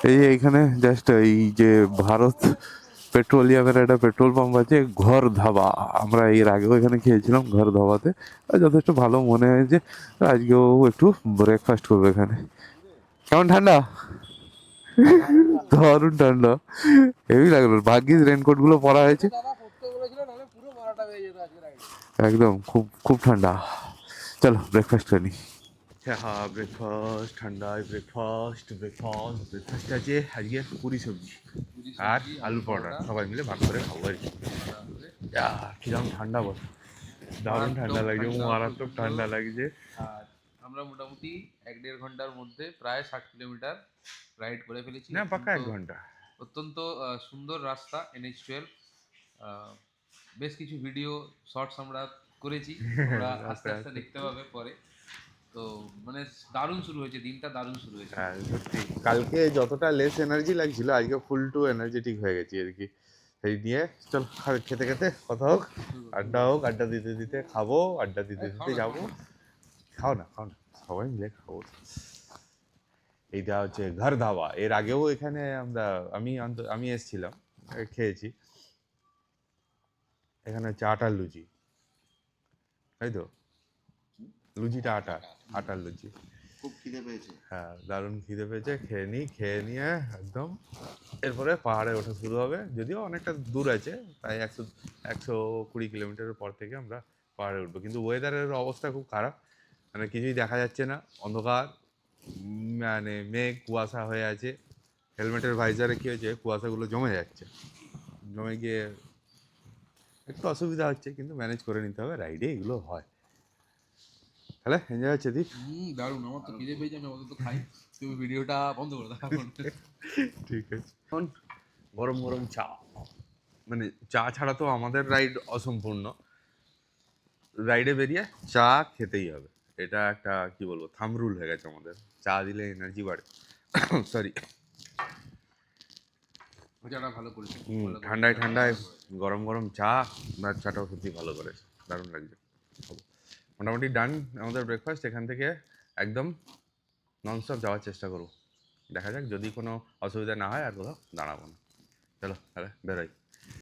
এই যে এইখানে জাস্ট এই যে ভারত পেট্রোলিয়ামের একটা পেট্রোল পাম্প আছে, ঘর ধাবা। আমরা এর আগেও এখানে খেয়েছিলাম ঘর ধাবাতে, আর যথেষ্ট ভালো মনে হয়েছে। আজকেও একটু ব্রেকফাস্ট করবো এখানে। কেমন ঠান্ডা? দারুণ ঠান্ডা, হেভি লাগলো। ভাগ্যিস রেনকোট গুলো পরা হয়েছে। একদম খুব খুব ঠান্ডা। চলো ব্রেকফাস্ট করে নিই। হ্যাঁ, ব্রেকফাস্ট ঠান্ডায় ব্রেকফাস্ট আছে আজকে পুরি সবজি আর আলু পরোটা, সবাই মিলে ভাগ করে খাবো আর কি। কিরকম ঠান্ডা বল, দারুণ ঠান্ডা লাগছে, মারাত্মক ঠান্ডা লাগছে। আর আমরা মোটামুটি 1-1.5 ঘন্টার মধ্যে প্রায় 60 কিলোমিটার রাইড করে ফেলেছি। না, পাক্কা 1 ঘন্টা। অত্যন্ত সুন্দর রাস্তা NH12। বেশ কিছু ভিডিও শর্টস আমরা করেছি, আমরা আস্তে আস্তে দেখতে পাবে পরে। তো মানে দারুণ শুরু হয়েছে দিনটা, দারুণ শুরু হয়েছে। হ্যাঁ সত্যি, কালকে যতটা লেস এনার্জি লাগছিল আজকে ফুল টু এনার্জেটিক হয়ে গেছি আর কি। সেই নিয়ে চল খেতে খেতে কথা হোক, আড্ডা দিতে দিতে খাবো, আড্ডা দিতে দিতে যাবো। খাও না, সবাই মিলে খাবো। এইটা হচ্ছে ঘর ধাবা। এর আগেও এখানে আমি এসেছিলাম, খেয়েছি। এখানে হচ্ছে আটার লুচি, তাই তো? লুচিটা আটার লুচি। খুব খিদে পেয়েছে। হ্যাঁ, দারুণ খিদে পেয়েছে। খেয়ে নিয়ে একদম এরপরে পাহাড়ে ওঠা শুরু হবে। যদিও অনেকটা দূর আছে, প্রায় 120 কিলোমিটারের পর থেকে আমরা পাহাড়ে উঠবো। কিন্তু ওয়েদারের অবস্থা খুব খারাপ, মানে কিছুই দেখা যাচ্ছে না, অন্ধকার, মানে মেঘ কুয়াশা হয়ে আছে। হেলমেটের ভাইজারে কী হয়েছে, কুয়াশাগুলো জমে গিয়ে একটু অসুবিধা হচ্ছে, কিন্তু ম্যানেজ করে নিতে হবে, রাইডে এগুলো হয়। তাহলে এনজয় হচ্ছে দীপ। দারুণ, আমার তো খিদে পেয়েছে, আমি অত খাই। তুমি ভিডিওটা বন্ধ করে দাও এখন। ঠিক আছে। এখন গরম গরম চা, মানে চা ছাড়া তো আমাদের রাইড অসম্পূর্ণ। রাইডে বেরিয়ে চা খেতেই হবে, এটা একটা কি বলবো থাম রুল হয়ে গেছে আমাদের। চা দিলে এনার্জি বাড়ে। সরি। চাটা ভালো করেছে, ঠান্ডায় ঠান্ডায় গরম গরম চা, বা চাটাও সত্যি ভালো করেছে, দারুণ লাগছে। মোটামুটি ডান আমাদের ব্রেকফাস্ট। এখান থেকে একদম ননস্টপ যাওয়ার চেষ্টা করবো, দেখা যাক। যদি কোনো অসুবিধা না হয় আর কোথাও দাঁড়াবো না। চলো তাহলে বেরোই।